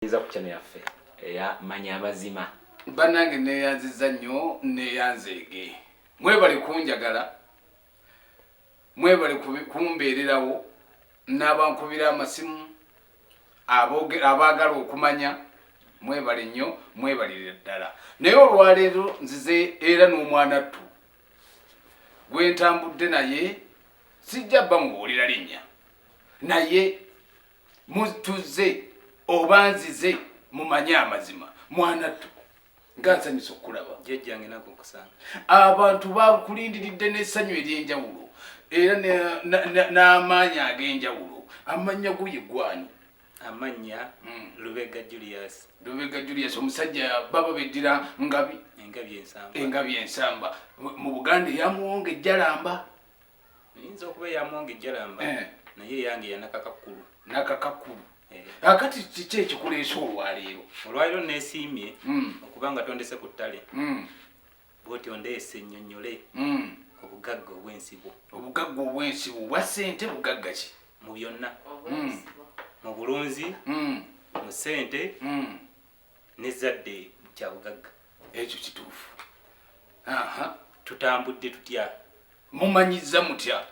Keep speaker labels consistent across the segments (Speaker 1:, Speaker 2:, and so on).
Speaker 1: Iza ku channel yaffe eya manya amazima.
Speaker 2: Banange neyanziza nnyo neyanzeege. Mwebale kunjagala. Mwebale kumbeererawo n'abankubira amasimu abaagala okumanya. Mwebale nnyo, mwebalire ddala. Naye olwaleero nzize era n'omwana ttu gwe ntambudde naye sijja bba mubuulira linnya. Naye mutuze oba nzize mumanye amazima. Mwana ttu nga nsanyusa okulaba.
Speaker 1: Jjajjange nako nkusanga.
Speaker 2: Abantu bakulindiridde n'essanyu ery'enjawulo era n'amaanyi ag'enjawulo. Amannya go ye gwani?
Speaker 1: Amanya Lubega Julius.
Speaker 2: Lubega Julius omusajja baba beddira ngabi. Engabi ensamba. Mu Buganda yamuwonga ejjalamba.
Speaker 1: Yinza okuba yamuwonga ejjalamba. Naye yange yanakakakkulu.
Speaker 2: Nakakakkulu. Akati kiki ekikuleesa olwaleero?
Speaker 1: Olwaleero neesiimye okubanga tondese ku ttale. Bw'oti ondeese ennyonnyole obugagga obw'ensibo.
Speaker 2: Obugagga obw'ensibo bwa ssente bugagga ki?
Speaker 1: Mu byonna. Mu bulunzi, mu ssente, n'ezzadde kya bugagga.
Speaker 2: Ekyo kituufu.
Speaker 1: Tutambudde tutya?
Speaker 2: Mumanyizza mutya?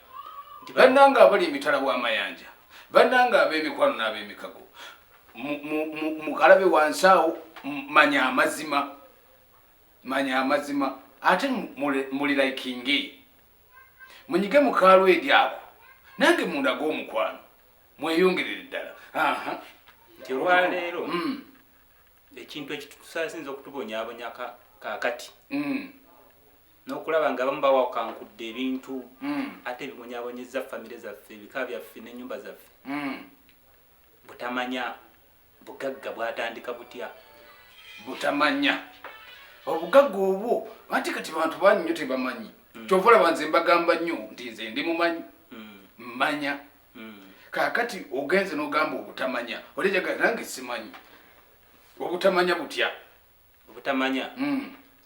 Speaker 2: Bannanga abali emitala w'amayanja, bannanga ab'emikwano n'ab'emikago, mukalabe wansi awo manya amazima. Manya amazima. Ate muliraikinge. Munyige mu kaalo eri ako. Nange munda g'omukwano. Mweyongerere ddala.
Speaker 1: Nti olwaleero ekintu ekitusasinza okutubonyaabonya kaakati n'okulaba nga abamu bawakankudde ebintu ate ebibonyaabonyezza famire zaffe, ebika byaffe n'ennyumba zaffe. Butamanya bugagga bwatandika butya?
Speaker 2: Butamanya obugagga obwo ate kati bantu bangi nnyo tebamanyi. Kyova olaba nze mbagamba nnyo nti nze ndi mumanyi. Mmanya. Kaakati ogenze n'ogamba obutamanya olejaga nange simanyi. Obutamanya butya?
Speaker 1: Obutamanya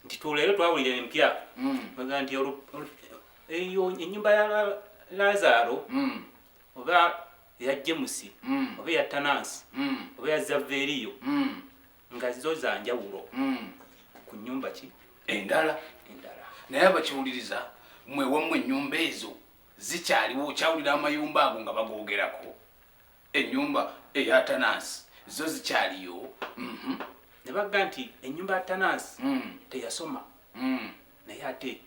Speaker 1: nti tuleero twawulira empya baga nti eyo ennyumba ya Lazaro oba eya James oba eya Tanansi oba eya Zaveriyo nga zo za njawulo ku nnyumba ki
Speaker 2: endala. Naye abakiwuliriza mwe wammwe ennyumba ezo zikyaliwo, okyawulira amayumba ago nga bagoogerako. Ennyumba eya Tanansi zo zikyaliyo.
Speaker 1: Ne baga nti ennyumba ya Tanansi teyasoma naye ate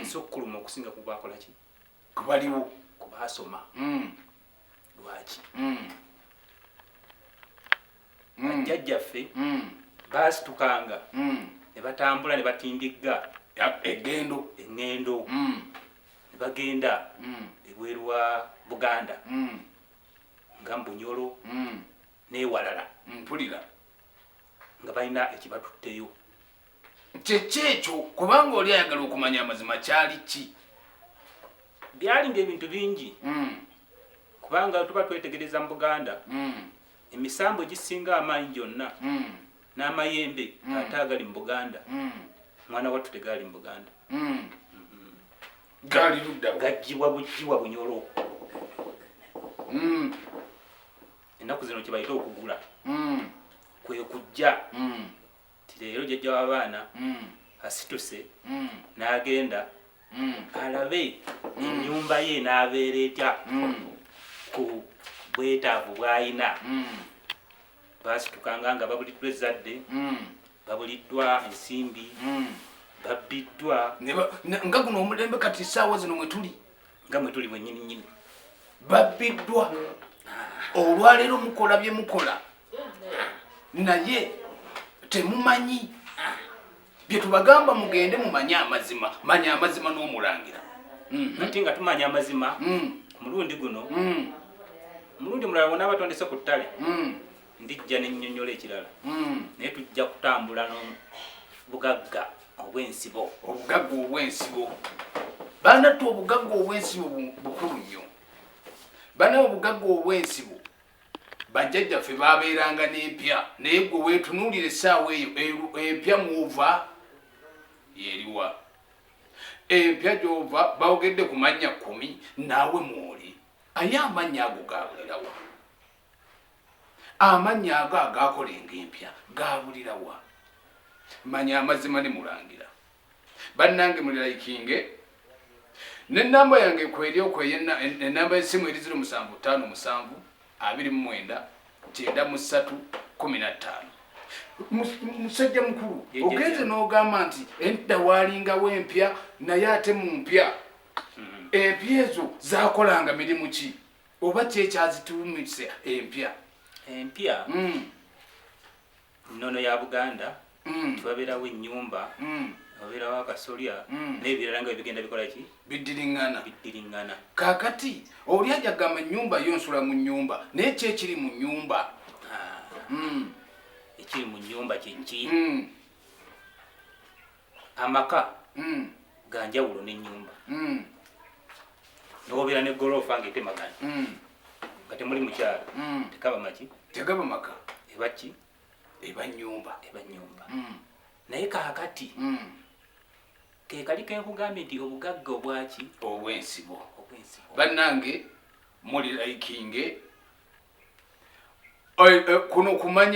Speaker 1: esokkuluma okusinga ku baakola ki?
Speaker 2: Kubaliwo.
Speaker 1: Kubaasoma. Lwaki? Bajjajjaffe baasitukanga ne batambula ne batindigga
Speaker 2: eŋŋendo
Speaker 1: ne bagenda ebweru wa Buganda nga Mbunyolo n'ewalala
Speaker 2: mpulira
Speaker 1: nga balina ekibatutteyo.
Speaker 2: Kyekyo kubanga oli ayagala okumanya amazima kyali ki?
Speaker 1: Byalinga ebintu bingi kubanga tuba twetegereza mu Buganda emisambo egisinga amaanyi gyonna n'amayembe ate agali mu Buganda mwana wattu tegali mu Buganda.
Speaker 2: Gali ludda
Speaker 1: gajjibwa Bunyolo. Ennaku zino kye bayita okugula kwe kujja ti leero jjajja w'abaana asituse n'agenda alabe ennyumba ye n'abeera etya ku bwetaavu bw'ayina. Baasitukanga nga babuliddwa ezzadde, babuliddwa ensimbi, babbiddwa.
Speaker 2: Nga guno omulembe kati essaawa zino mwe tuli.
Speaker 1: Nga mwe tuli mwennyini nnyini.
Speaker 2: Babbiddwa. Olwaleero mukola bye mukola. Naye temumanyi. Bye tubagamba mugende mumanye amazima. Manya amazima n'omulangira.
Speaker 1: Ati nga tumanya amazima ku mulundi guno. Mulundi mulala wonna abatondese ku ttale. Ndijja n'ennyonnyola ekirala. Naye tujja kutambula n'obugagga obw'ensibo.
Speaker 2: Obugagga obw'ensibo. Banattu obugagga obw'ensibo bukulu nnyo. Bana obugagga obw'ensibo bajjajjaffe baabeeranga n'empya naye gwe weetunuulira essaawa eyo empya mw'ova yeriwa. Empya gy'ova bawogedde ku mannya 10 naawe mw'oli. Aye amannya ago gaabulirawo. amanya agakolenga empya gabulirawa manya amazima ne mulangira bannange mulirayikinge n'ennamba yange kweri okweyena ennamba y'essimu eri 0757 29 93 musajja mukulu ogenze n'ogamba nti edda waalingawo empya naye ate mu mpya empya ezo zakolanga mirimu ki oba kyekyazituumise empya
Speaker 1: nnono ya Buganda twabeerawo Enyumba wabeerawo Akasolya n'ebirala nga bigenda bikola ki
Speaker 2: biddiringana kakati oli ajagamba ennyumba yonsula mu nnyumba naye kyekiri mu nnyumba
Speaker 1: ekiri mu nnyumba kyeki amaka ganjawulo n'ennyumba nowobeera ne gorofa ng'etemagana nga temuli mukyalo tegaba maka ebaki eba nnyumba naye kaakati ke kali kenkugambye nti obugagga obwaki
Speaker 2: obwensibo bannange mulirayikinge kuno kumanya